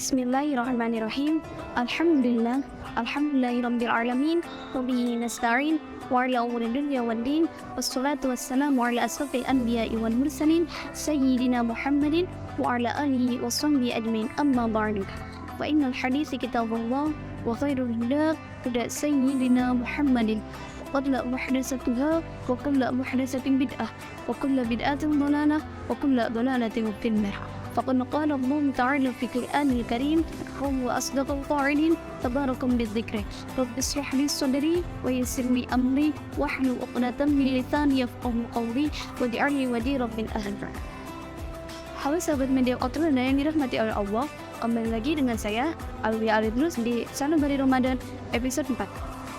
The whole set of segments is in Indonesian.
Bismillahirrahmanirrahim. Alhamdulillah. Alhamdulillahirabbil alamin. Wa bihi nasta'in. Wa ala umuri dunya waddin. Wassalatu wassalamu ala asrofil anbiya'i wal mursalin sayyidina Muhammadin wa ala alihi wa sahbihi ajmain. Amma ba'du. Fa innal haditsi kitabullah wa khairul huda huda sayyidina Muhammadin. Qadla muhdatsatuha wa kullu muhdatsatin bid'ah wa kullu bid'atin dhalalah wa kullu dhalalatin finnar. فقد قال الله تعالى في القرآن الكريم وهو أصدق القائلين تباركم بالذكر رب اشرح لي صدري ويسر لي أمري واحلل عقدة من لساني يفقهوا قولي واجعل لي وزيرا من أهلي. Halo sahabat media outlet yang dirahmati oleh Allah, kembali lagi dengan saya Alwia Alidrus di Sanubari Ramadan episode 4.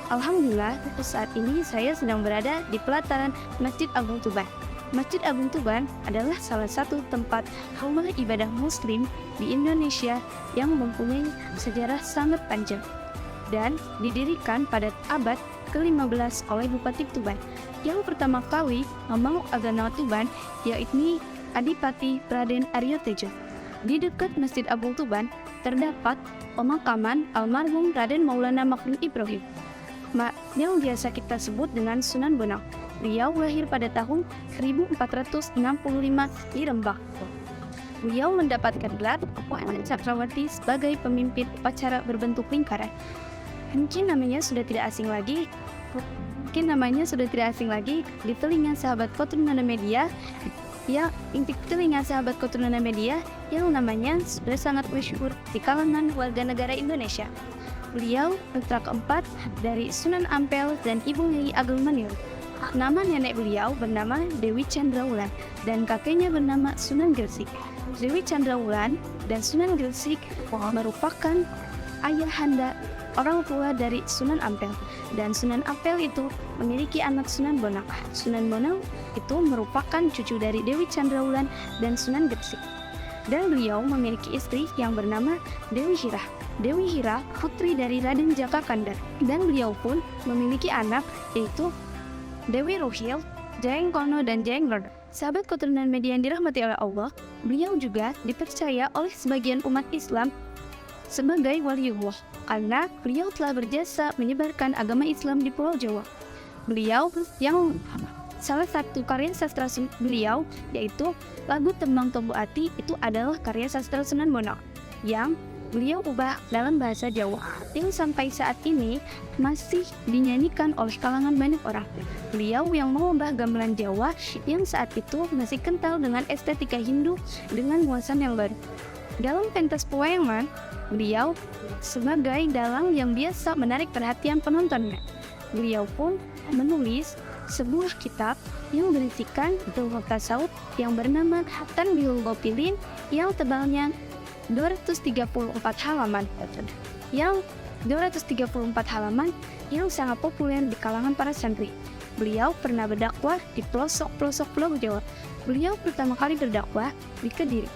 Alhamdulillah, saat ini saya sedang berada di pelataran Masjid Agung Tuban. Masjid Agung Tuban adalah salah satu tempat rumah ibadah muslim di Indonesia yang mempunyai sejarah sangat panjang dan didirikan pada abad ke-15 oleh Bupati Tuban. Yang pertama kali membangun agama Tuban yaitu Adipati Raden Aryo Tejo. Di dekat Masjid Agung Tuban terdapat pemakaman almarhum Raden Maulana Makhlum Ibrahim yang biasa kita sebut dengan Sunan Bonang. Beliau lahir pada tahun 1465 di Rembang. Beliau mendapatkan gelar Puan Cakrawati sebagai pemimpin upacara berbentuk lingkaran. Mungkin namanya sudah tidak asing lagi di telinga sahabat Kotrunana Media. Yang namanya sudah sangat masyhur di kalangan warga negara Indonesia. Beliau putra keempat dari Sunan Ampel dan Ibu Nyai Ageng Maniur. Nama nenek beliau bernama Dewi Chandrawulan dan kakeknya bernama Sunan Gresik. Dewi Chandrawulan dan Sunan Gresik merupakan ayahanda orang tua dari Sunan Ampel, dan Sunan Ampel itu memiliki anak Sunan Bonang. Sunan Bonang itu merupakan cucu dari Dewi Chandrawulan dan Sunan Gresik. Dan beliau memiliki istri yang bernama Dewi Hira. Dewi Hira putri dari Raden Jaka Kandar, dan beliau pun memiliki anak yaitu Dewi Ruhil, Jayeng Kono, dan Jayeng Lord. Sahabat Kotrunana Media yang dirahmati oleh Allah, beliau juga dipercaya oleh sebagian umat Islam sebagai waliullah karena beliau telah berjasa menyebarkan agama Islam di Pulau Jawa. Beliau yang salah satu karya sastra beliau yaitu lagu Tembang Tombo Ati itu adalah karya sastra Sunan Bonang yang beliau ubah dalam bahasa Jawa yang sampai saat ini masih dinyanyikan oleh kalangan banyak orang. Beliau yang mengubah gamelan Jawa yang saat itu masih kental dengan estetika Hindu dengan muasan yang baru. Dalam pentas pewayangan, beliau sebagai dalang yang biasa menarik perhatian penontonnya. Beliau pun menulis sebuah kitab yang berisikan ilmu tasawuf yang bernama Tanbihul Ghafilin yang tebalnya 234 halaman yang sangat populer di kalangan para santri. Beliau pernah berdakwah di pelosok-pelosok Pulau Jawa. Beliau pertama kali berdakwah di Kediri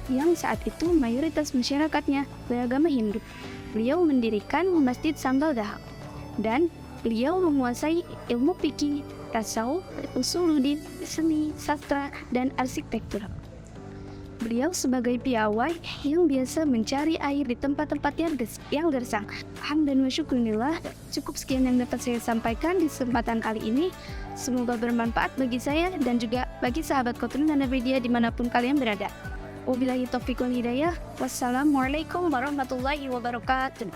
yang saat itu mayoritas masyarakatnya beragama Hindu. Beliau mendirikan Masjid Sanggal Dahak dan beliau menguasai ilmu fikih, tasawuf, usuluddin, seni, sastra, dan arsitektur. Beliau sebagai piawai yang biasa mencari air di tempat-tempat yang gersang. Hamdan wa syukurillah, cukup sekian yang dapat saya sampaikan di kesempatan kali ini. Semoga bermanfaat bagi saya dan juga bagi sahabat Kotrunana Media dimanapun kalian berada. Wabillahi taufiq wal hidayah. Wassalamualaikum warahmatullahi wabarakatuh.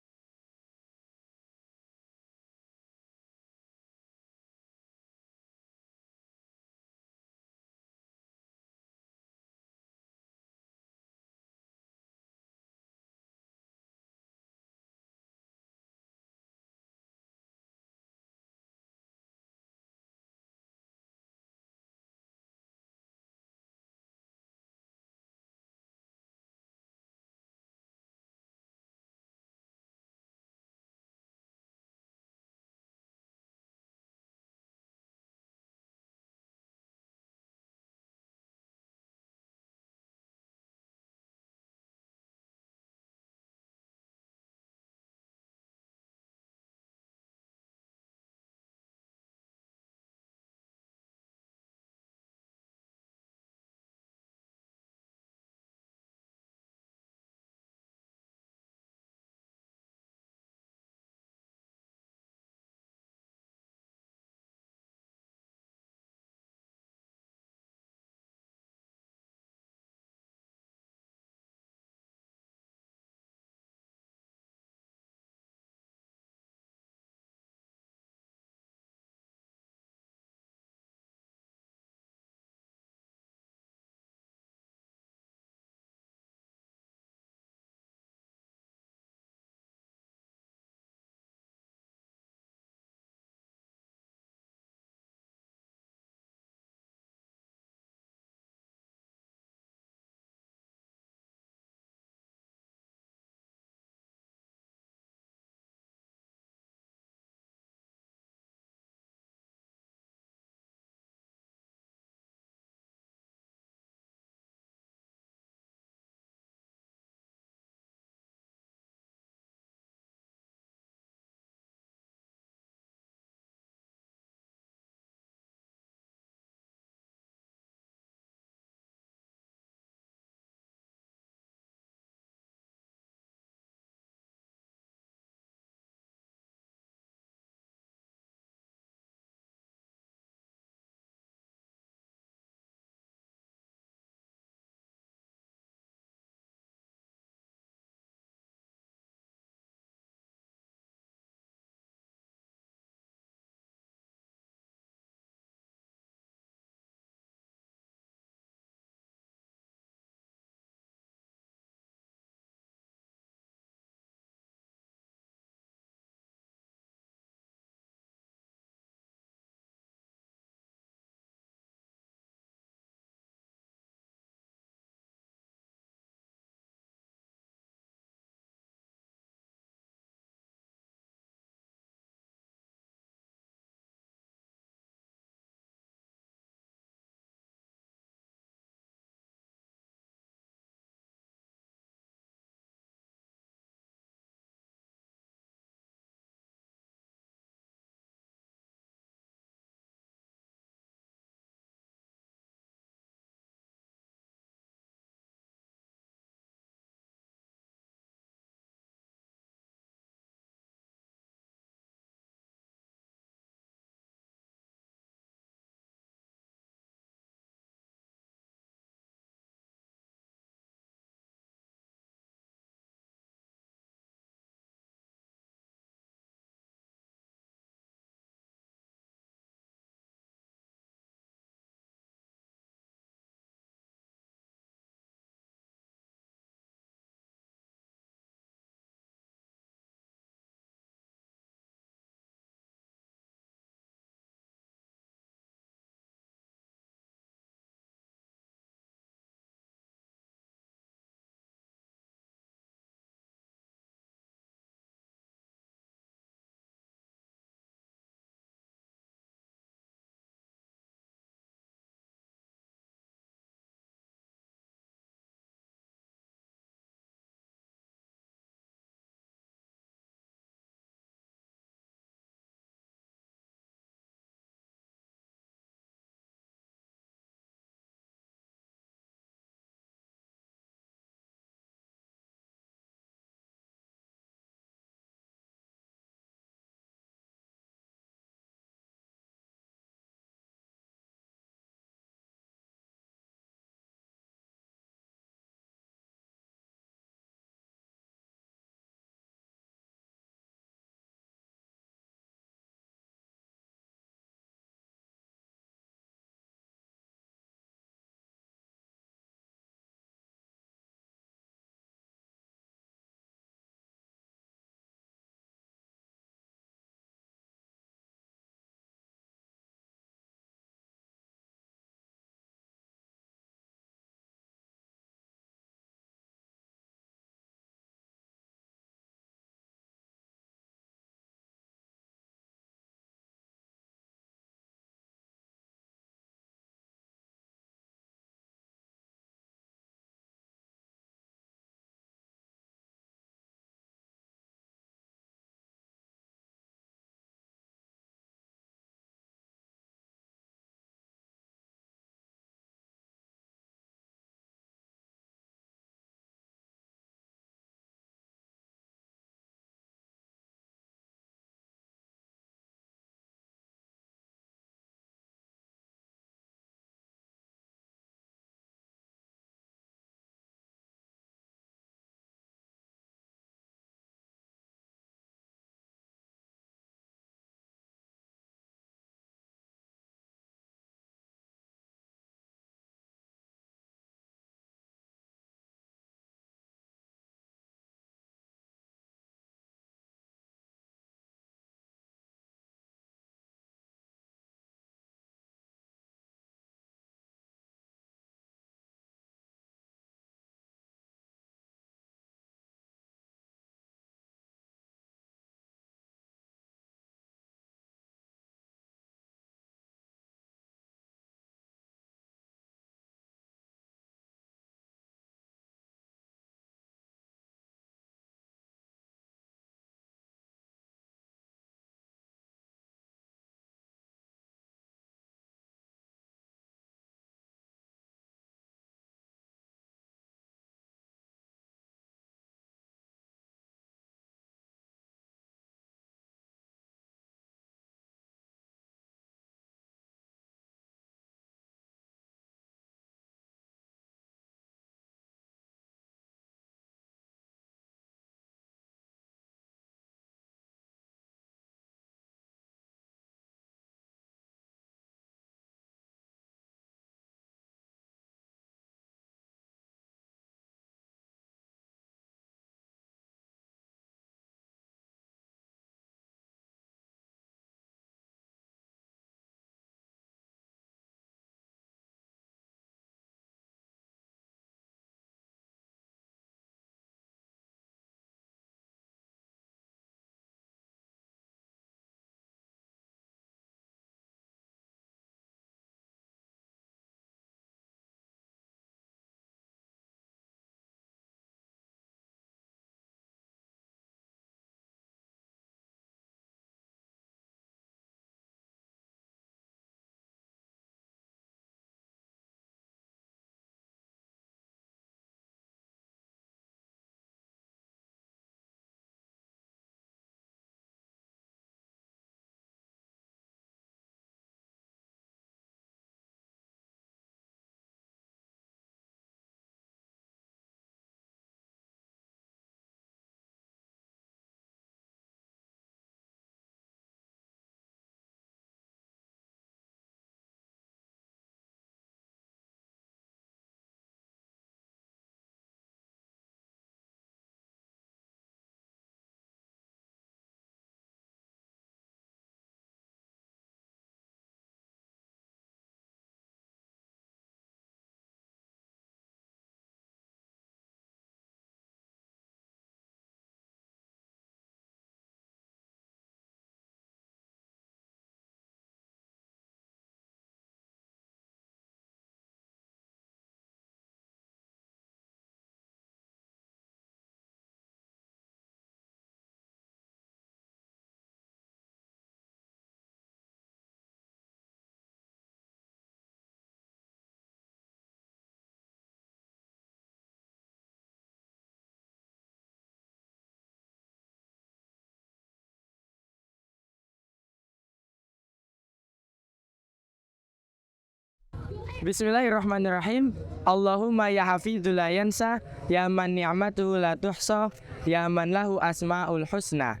Bismillahirrahmanirrahim. Allahumma ya hafidzu la yansa, ya man ni'matuhu la tuhsa, ya man lahu asmaul husna.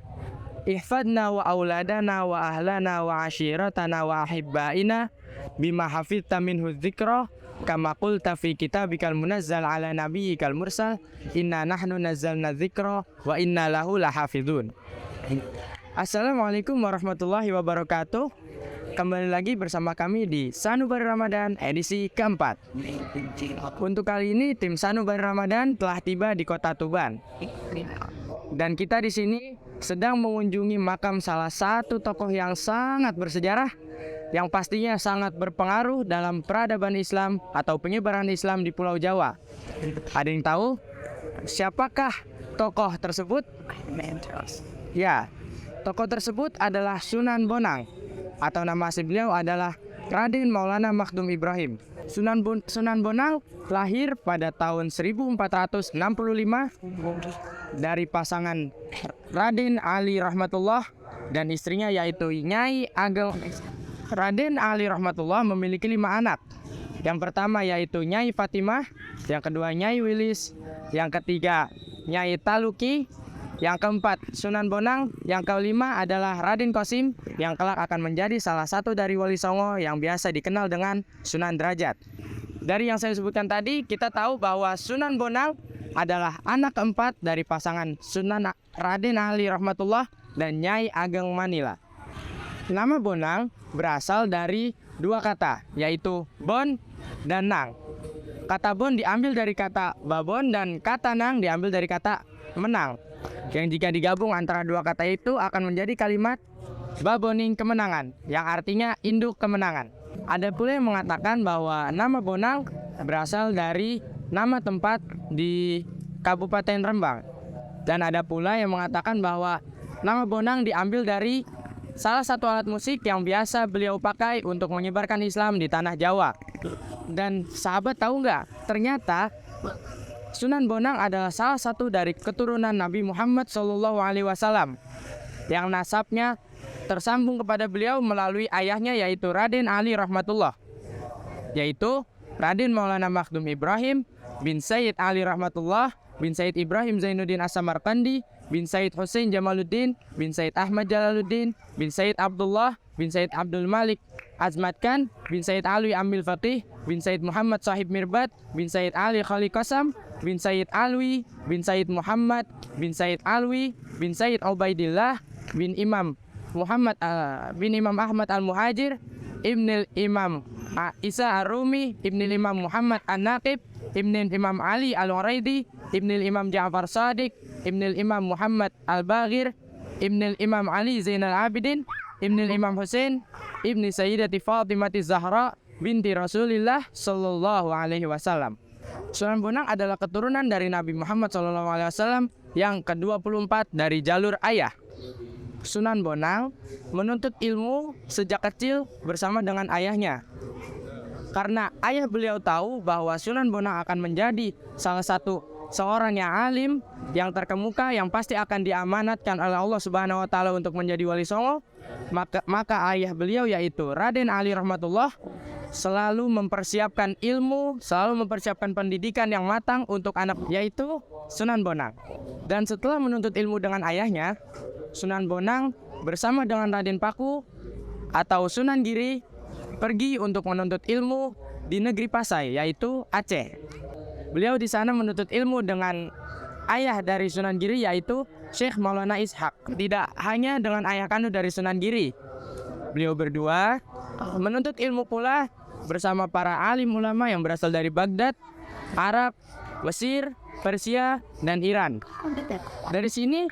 Ihfadna wa auladana wa ahlana wa ashiratana wa ahibbaina bima hafidta minhu dzikra kama qulta fi kitabikal munazzal ala nabiyyikal mursal inna nahnu nazzalna dzikra wa inna lahu lahafidun. Assalamualaikum warahmatullahi wabarakatuh. Kembali lagi bersama kami di Sanubari Ramadan edisi keempat. Untuk kali ini tim Sanubari Ramadan telah tiba di kota Tuban. Dan kita di sini sedang mengunjungi makam salah satu tokoh yang sangat bersejarah, yang pastinya sangat berpengaruh dalam peradaban Islam atau penyebaran Islam di Pulau Jawa. Ada yang tahu siapakah tokoh tersebut? Ya, tokoh tersebut adalah Sunan Bonang, atau nama asli beliau adalah Raden Maulana Makhdum Ibrahim. Sunan Bonang lahir pada tahun 1465 dari pasangan Raden Ali Rahmatullah dan istrinya yaitu Nyai Ageng. Raden Ali Rahmatullah memiliki 5 anak. Yang pertama yaitu Nyai Fatimah, yang kedua Nyai Wilis, yang ketiga Nyai Taluki, yang keempat Sunan Bonang, yang kelima adalah Raden Qasim yang kelak akan menjadi salah satu dari Wali Songo yang biasa dikenal dengan Sunan Derajat. Dari yang saya sebutkan tadi, kita tahu bahwa Sunan Bonang adalah anak keempat dari pasangan Sunan Raden Ali Rahmatullah dan Nyai Ageng Manila. Nama Bonang berasal dari 2 kata, yaitu Bon dan Nang. Kata Bon diambil dari kata Babon dan kata Nang diambil dari kata menang, yang jika digabung antara 2 kata itu akan menjadi kalimat Baboning kemenangan, yang artinya induk kemenangan. Ada pula yang mengatakan bahwa nama Bonang berasal dari nama tempat di Kabupaten Rembang. Dan ada pula yang mengatakan bahwa nama Bonang diambil dari salah satu alat musik yang biasa beliau pakai untuk menyebarkan Islam di tanah Jawa. Dan sahabat tahu nggak? Ternyata Sunan Bonang adalah salah satu dari keturunan Nabi Muhammad SAW yang nasabnya tersambung kepada beliau melalui ayahnya yaitu Raden Ali Rahmatullah, yaitu Raden Maulana Makhdum Ibrahim bin Sayyid Ali Rahmatullah bin Sayyid Ibrahim Zainuddin As-Samarqandi bin Sayyid Hussein Jamaluddin bin Sayyid Ahmad Jalaluddin bin Sayyid Abdullah bin Sayyid Abdul Malik Azmat Khan bin Sayyid Alwi Amil Faqih bin Sayyid Muhammad Sahib Mirbat bin Sayyid Ali Khali Qasam bin Sayyid Alwi bin Sayyid Muhammad bin Sayyid Alwi bin Sayyid Ubaidillah bin Imam Muhammad bin Imam Ahmad Al-Muhajir Ibnil Imam Isa Ar-Rumi Ibnil Imam Muhammad An-Naqib Ibnil Imam Ali Al-Waraidi Ibnil Imam Ja'far Sadiq Ibnil Imam Muhammad Al-Baghir Ibnil Imam Ali Zainal Abidin Ibnil Imam Hussein Ibni Sayyidati Fatimati Zahra binti Rasulillah Sallallahu Alaihi Wasallam. Sunan Bonang adalah keturunan dari Nabi Muhammad SAW yang ke-24 dari jalur ayah. Sunan Bonang menuntut ilmu sejak kecil bersama dengan ayahnya. Karena ayah beliau tahu bahwa Sunan Bonang akan menjadi salah satu seorang yang alim, yang terkemuka, yang pasti akan diamanatkan oleh Allah Subhanahu wa Ta'ala untuk menjadi Wali Songo, maka ayah beliau yaitu Raden Ali Rahmatullah selalu mempersiapkan ilmu, selalu mempersiapkan pendidikan yang matang untuk anak, yaitu Sunan Bonang. Dan setelah menuntut ilmu dengan ayahnya, Sunan Bonang bersama dengan Raden Paku atau Sunan Giri pergi untuk menuntut ilmu di negeri Pasai, yaitu Aceh. Beliau di sana menuntut ilmu dengan ayah dari Sunan Giri yaitu Syekh Maulana Ishaq. Tidak hanya dengan ayah kandung dari Sunan Giri, beliau berdua menuntut ilmu pula bersama para alim ulama yang berasal dari Baghdad, Arab, Mesir, Persia, dan Iran. Dari sini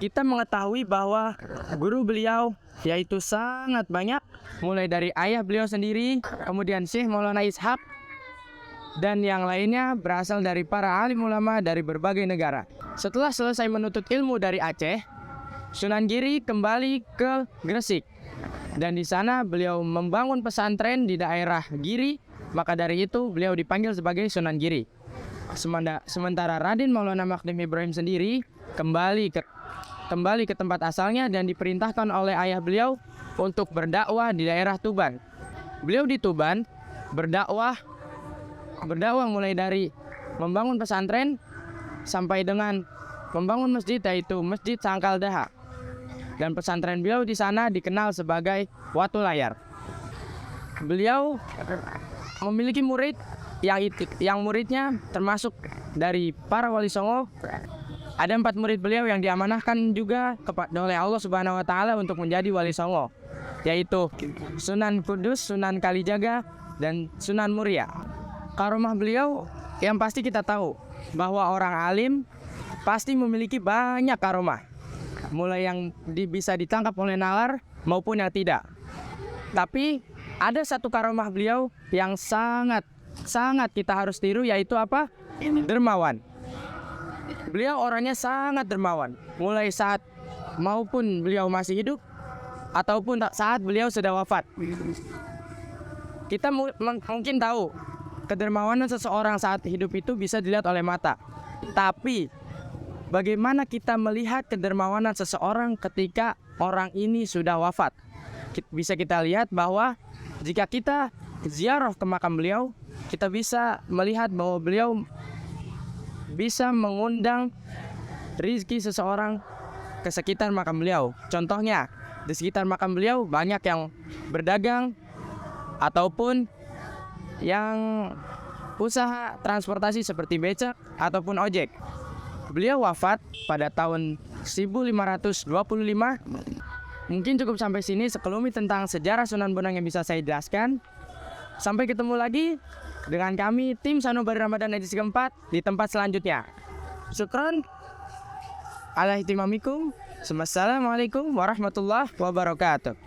kita mengetahui bahwa guru beliau yaitu sangat banyak, mulai dari ayah beliau sendiri, kemudian Syekh Maulana Ishaq, dan yang lainnya berasal dari para alim ulama dari berbagai negara. Setelah selesai menuntut ilmu dari Aceh, Sunan Giri kembali ke Gresik. Dan di sana beliau membangun pesantren di daerah Giri, maka dari itu beliau dipanggil sebagai Sunan Giri. Sementara Raden Maulana Makhdum Ibrahim sendiri kembali ke tempat asalnya dan diperintahkan oleh ayah beliau untuk berdakwah di daerah Tuban. Beliau di Tuban berdakwah mulai dari membangun pesantren sampai dengan membangun masjid, yaitu Masjid Sangkal Daha. Dan pesantren beliau di sana dikenal sebagai Watu Layar. Beliau memiliki murid yang muridnya termasuk dari para wali songo. Ada 4 murid beliau yang diamanahkan juga oleh Allah Subhanahu wa taala untuk menjadi wali songo, yaitu Sunan Kudus, Sunan Kalijaga, dan Sunan Muria. Karomah beliau yang pasti kita tahu bahwa orang alim pasti memiliki banyak karomah, mulai yang bisa ditangkap oleh nalar maupun yang tidak. Tapi ada satu karomah beliau yang sangat kita harus tiru, yaitu apa? Dermawan. Beliau orangnya sangat dermawan, mulai saat maupun beliau masih hidup ataupun saat beliau sudah wafat. Kita mungkin tahu kedermawanan seseorang saat hidup itu bisa dilihat oleh mata. Tapi bagaimana kita melihat kedermawanan seseorang ketika orang ini sudah wafat? Bisa kita lihat bahwa jika kita ziarah ke makam beliau, kita bisa melihat bahwa beliau bisa mengundang rizki seseorang ke sekitar makam beliau. Contohnya, di sekitar makam beliau banyak yang berdagang ataupun yang usaha transportasi seperti becak ataupun ojek. Beliau wafat pada tahun 1525. Mungkin cukup sampai sini sekelumit tentang sejarah Sunan Bonang yang bisa saya jelaskan. Sampai ketemu lagi dengan kami tim Sanubari Ramadan edisi keempat di tempat selanjutnya. Syukron ala ihtimamikum. Assalamualaikum warahmatullahi wabarakatuh.